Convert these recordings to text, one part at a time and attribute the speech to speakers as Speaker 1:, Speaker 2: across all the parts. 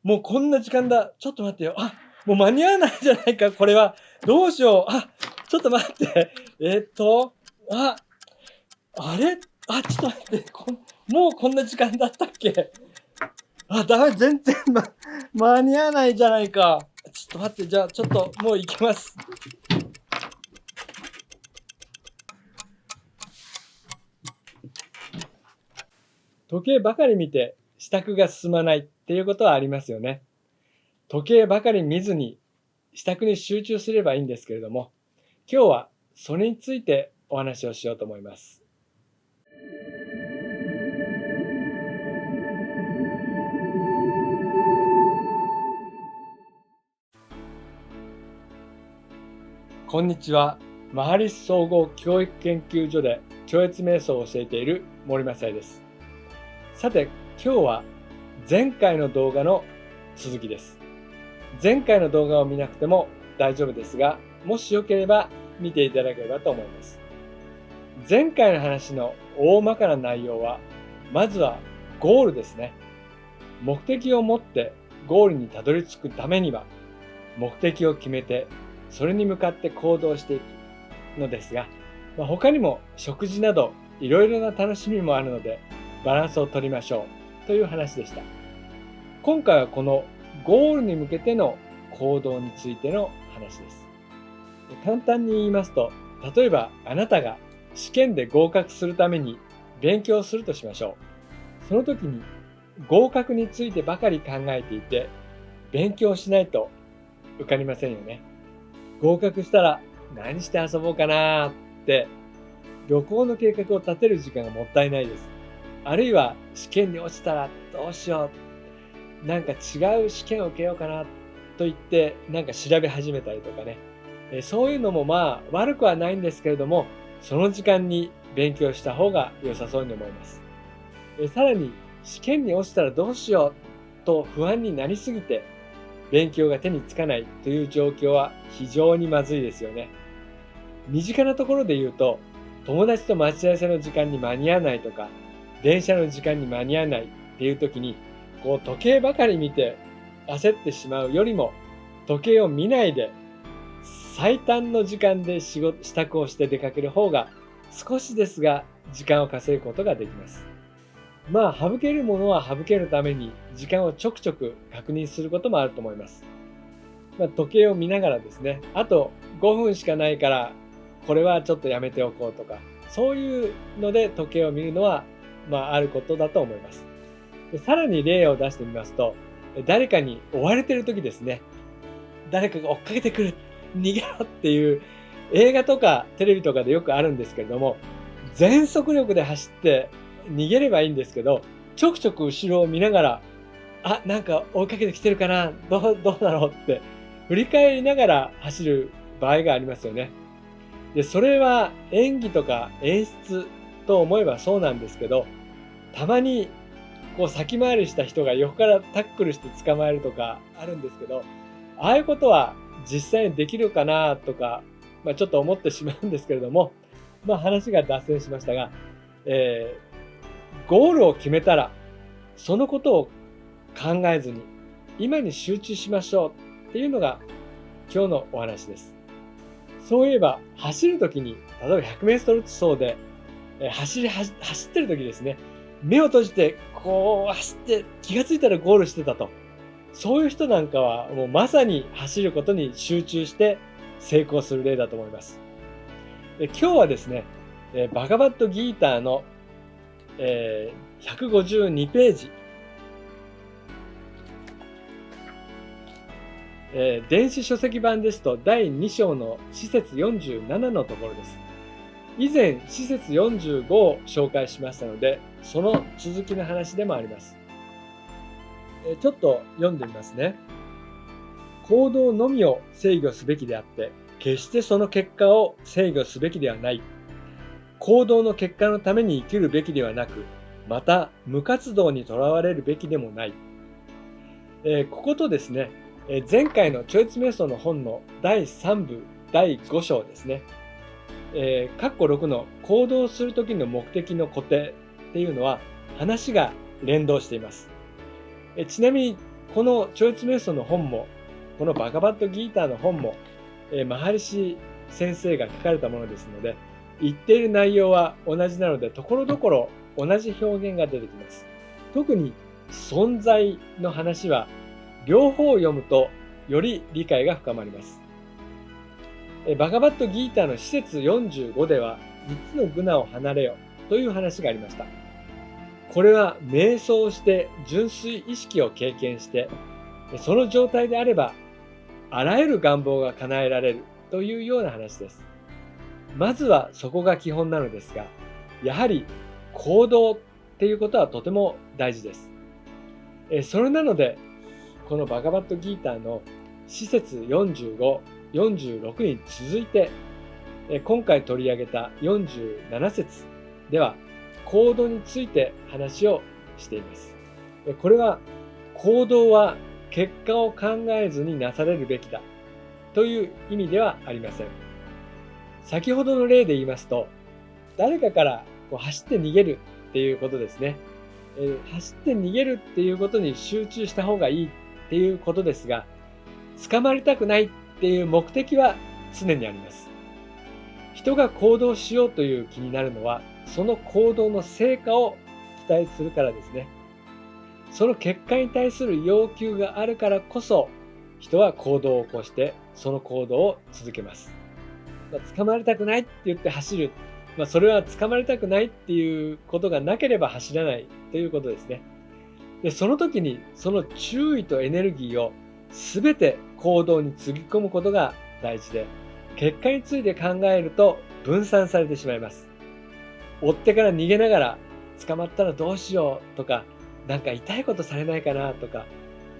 Speaker 1: もうこんな時間だ。ちょっと待ってよ。もう間に合わないじゃないか、これは。どうしよう。ちょっと待って。あれちょっと待って。もうこんな時間だったっけ？ダメ、全然、間に合わないじゃないか。ちょっと待って、じゃあちょっともう行きます。時計ばかり見て支度が進まないっていうことはありますよね。時計ばかり見ずに支度に集中すればいいんですけれども、今日はそれについてお話をしようと思います。こんにちは。マハリス総合教育研究所で超越瞑想を教えている森正恵です。さて、今日は前回の動画の続きです。前回の動画を見なくても大丈夫ですが、もしよければ見ていただければと思います。前回の話の大まかな内容は、まずはゴールですね。目的を持ってゴールにたどり着くためには、目的を決めてそれに向かって行動していくのですが、他にも食事などいろいろな楽しみもあるので、バランスを取りましょうという話でした。今回はこのゴールに向けての行動についての話です。簡単に言いますと、例えばあなたが試験で合格するために勉強するとしましょう。その時に合格についてばかり考えていて、勉強しないと受かりませんよね。合格したら何して遊ぼうかなって旅行の計画を立てる時間がもったいないです。あるいは試験に落ちたらどうしよう、なんか違う試験を受けようかなと言ってなんか調べ始めたりとかね、そういうのも悪くはないんですけれども、その時間に勉強した方が良さそうに思います。さらに試験に落ちたらどうしようと不安になりすぎて勉強が手につかないという状況は非常にまずいですよね。身近なところで言うと、友達と待ち合わせの時間に間に合わないとか、電車の時間に間に合わないっていう時に、時計ばかり見て焦ってしまうよりも、時計を見ないで最短の時間で支度をして出かける方が少しですが時間を稼ぐことができます。省けるものは省けるために時間をちょくちょく確認することもあると思います。時計を見ながらですね、あと5分しかないからこれはちょっとやめておこうとか、そういうので時計を見るのはあることだと思います。さらに例を出してみますと、誰かに追われてる時ですね。誰かが追っかけてくる、逃げろっていう映画とかテレビとかでよくあるんですけれども、全速力で走って逃げればいいんですけど、ちょくちょく後ろを見ながら、なんか追いかけてきてるかな、どうだろうって振り返りながら走る場合がありますよね。で、それは演技とか演出と思えばそうなんですけど、たまに先回りした人が横からタックルして捕まえるとかあるんですけど、ああいうことは実際にできるかなとか、ちょっと思ってしまうんですけれども、話が脱線しましたが、ゴールを決めたらそのことを考えずに今に集中しましょうっていうのが今日のお話です。そういえば走るときに、例えば 100m 走で走ってるときですね、目を閉じて走って気がついたらゴールしてたと。そういう人なんかはもうまさに走ることに集中して成功する例だと思います。今日はですね、バガバッドギーターの、152ページ、電子書籍版ですと第2章の施設47のところです。以前施設45を紹介しましたので、その続きの話でもあります。ちょっと読んでみますね。行動のみを制御すべきであって、決してその結果を制御すべきではない。行動の結果のために生きるべきではなく、また無活動にとらわれるべきでもない。こことですね、前回の超越瞑想の本の第3部第5章ですね。括弧6の行動するときの目的の固定っていうのは話が連動しています。ちなみにこの超越瞑想の本も、このバガバットギーターの本も、マハリシ先生が書かれたものですので、言っている内容は同じなので、ところどころ同じ表現が出てきます。特に存在の話は両方読むとより理解が深まります。バガバットギーターの施設45では3つのグナを離れよという話がありました。これは瞑想をして純粋意識を経験して、その状態であればあらゆる願望が叶えられるというような話です。まずはそこが基本なのですが、やはり行動っていうことはとても大事です。それなので、このバガバットギーターの施設45、46に続いて、今回取り上げた47節では行動について話をしています。これは行動は結果を考えずになされるべきだという意味ではありません。先ほどの例で言いますと、誰かから走って逃げるっていうことですね。走って逃げるっていうことに集中した方がいいっていうことですが、捕まりたくないっていう目的は常にあります。人が行動しようという気になるのは、その行動の成果を期待するからですね。その結果に対する要求があるからこそ、人は行動を起こしてその行動を続けます。捕まりたくないって言って走る。それは捕まりたくないっていうことがなければ走らないということですね。で、その時にその注意とエネルギーを全て行動につぎ込むことが大事で、結果について考えると分散されてしまいます。追ってから逃げながら捕まったらどうしようとか、なんか痛いことされないかなとか、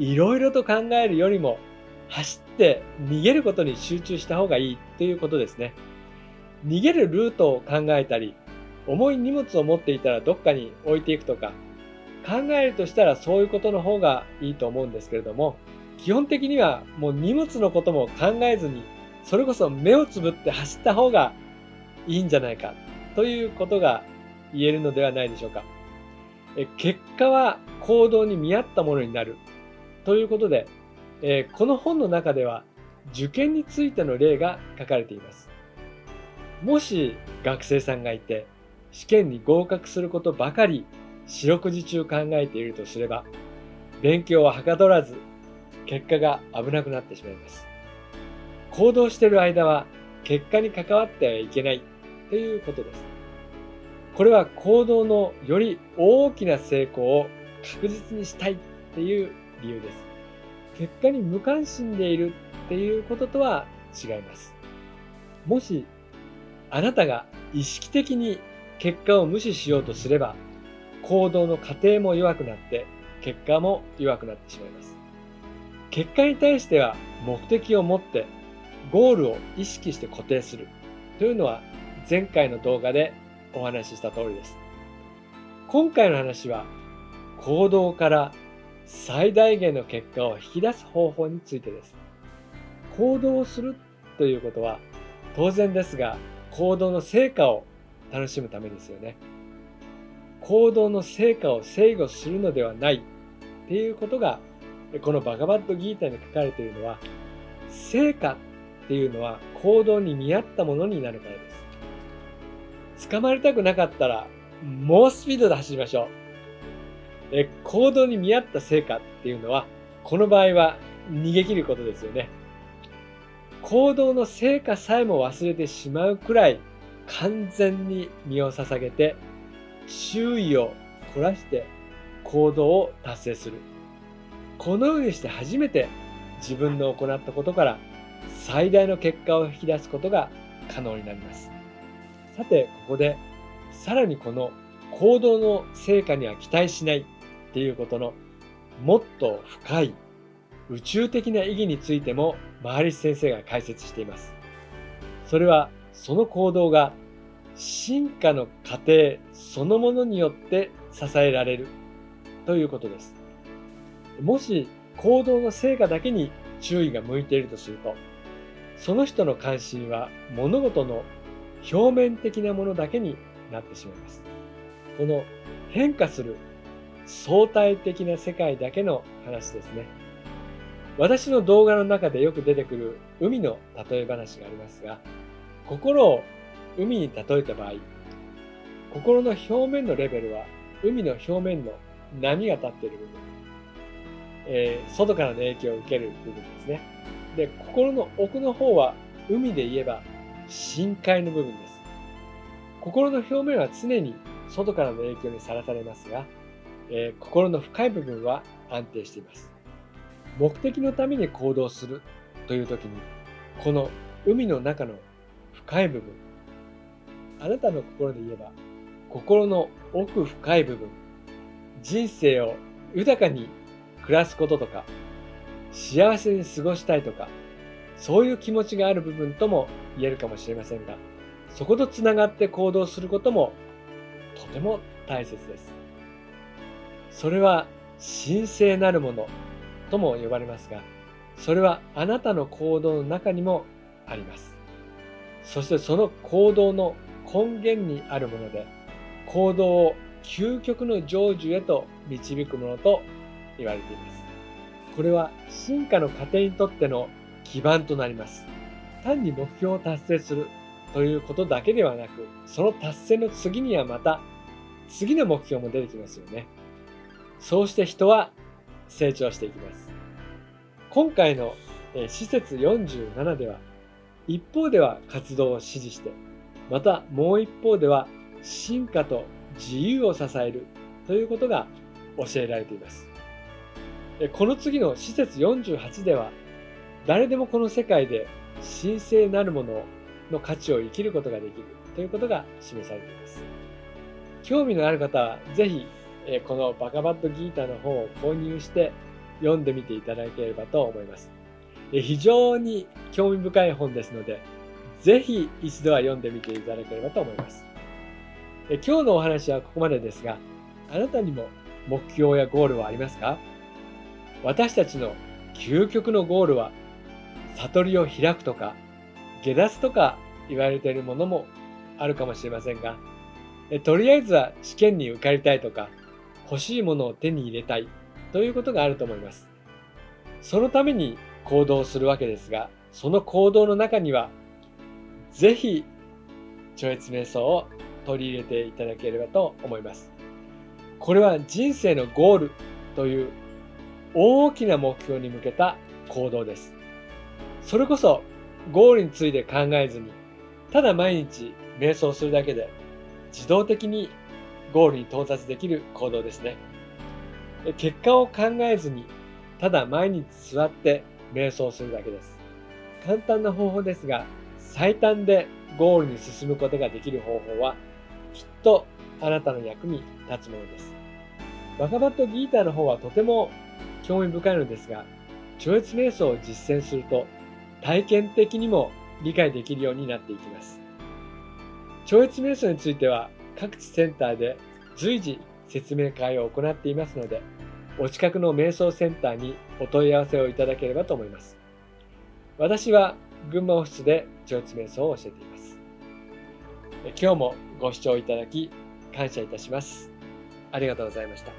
Speaker 1: いろいろと考えるよりも走って逃げることに集中した方がいいということですね。逃げるルートを考えたり、重い荷物を持っていたらどっかに置いていくとか、考えるとしたらそういうことの方がいいと思うんですけれども、基本的にはもう荷物のことも考えずに、それこそ目をつぶって走った方がいいんじゃないかということが言えるのではないでしょうか。結果は行動に見合ったものになるということで、この本の中では受験についての例が書かれています。もし学生さんがいて試験に合格することばかり四六時中考えているとすれば、勉強ははかどらず結果が危なくなってしまいます。行動している間は結果に関わってはいけないということです。これは行動のより大きな成功を確実にしたいっていう理由です。結果に無関心でいるっていうこととは違います。もしあなたが意識的に結果を無視しようとすれば、行動の過程も弱くなって結果も弱くなってしまいます。結果に対しては目的を持ってゴールを意識して固定するというのは前回の動画でお話しした通りです。今回の話は行動から最大限の結果を引き出す方法についてです。行動をするということは当然ですが、行動の成果を楽しむためですよね。行動の成果を制御するのではないっていうことが、このバガバットギーターに書かれているのは、成果っていうのは行動に見合ったものになるからです。捕まりたくなかったら猛スピードで走りましょう。行動に見合った成果っていうのは、この場合は逃げ切ることですよね。行動の成果さえも忘れてしまうくらい完全に身を捧げて、注意を凝らして行動を達成する。このようにして初めて自分の行ったことから最大の結果を引き出すことが可能になります。さて、ここでさらにこの行動の成果には期待しないっていうことのもっと深い宇宙的な意義についてもマハリシ先生が解説しています。それはその行動が進化の過程そのものによって支えられるということです。もし行動の成果だけに注意が向いているとすると、その人の関心は物事の表面的なものだけになってしまいます。この変化する相対的な世界だけの話ですね。私の動画の中でよく出てくる海の例え話がありますが、心を海に例えた場合、心の表面のレベルは海の表面の波が立っている部分、外からの影響を受ける部分ですね。で、心の奥の方は海で言えば深海の部分です。心の表面は常に外からの影響にさらされますが、心の深い部分は安定しています。目的のために行動するという時に、この海の中の深い部分、あなたの心で言えば心の奥深い部分、人生を豊かに暮らすこととか、幸せに過ごしたいとか、そういう気持ちがある部分とも言えるかもしれませんが、そことつながって行動することもとても大切です。それは神聖なるものとも呼ばれますが、それはあなたの行動の中にもあります。そしてその行動の根源にあるもので、行動を究極の成就へと導くものと言われています。これは進化の過程にとっての基盤となります。単に目標を達成するということだけではなく、その達成の次にはまた次の目標も出てきますよね。そうして人は成長していきます。今回の施設47では、一方では活動を支持して、またもう一方では進化と自由を支えるということが教えられています。この次の施設48では、誰でもこの世界で神聖なるものの価値を生きることができるということが示されています。興味のある方はぜひこのバガバッドギーターの本を購入して読んでみていただければと思います。非常に興味深い本ですので、ぜひ一度は読んでみていただければと思います。今日のお話はここまでですが、あなたにも目標やゴールはありますか？私たちの究極のゴールは、悟りを開くとか、下脱とか言われているものもあるかもしれませんが、とりあえずは試験に受かりたいとか、欲しいものを手に入れたいということがあると思います。そのために行動するわけですが、その行動の中には、ぜひ超越瞑想を取り入れていただければと思います。これは人生のゴールという大きな目標に向けた行動です。それこそゴールについて考えずに、ただ毎日瞑想するだけで自動的にゴールに到達できる行動ですね。結果を考えずに、ただ毎日座って瞑想するだけです。簡単な方法ですが、最短でゴールに進むことができる方法は、きっとあなたの役に立つものです。バガバッドギーターの方はとても興味深いのですが、超越瞑想を実践すると体験的にも理解できるようになっていきます。超越瞑想については各地センターで随時説明会を行っていますので、お近くの瞑想センターにお問い合わせをいただければと思います。私は群馬オフィスで超越瞑想を教えています。今日もご視聴いただき感謝いたします。ありがとうございました。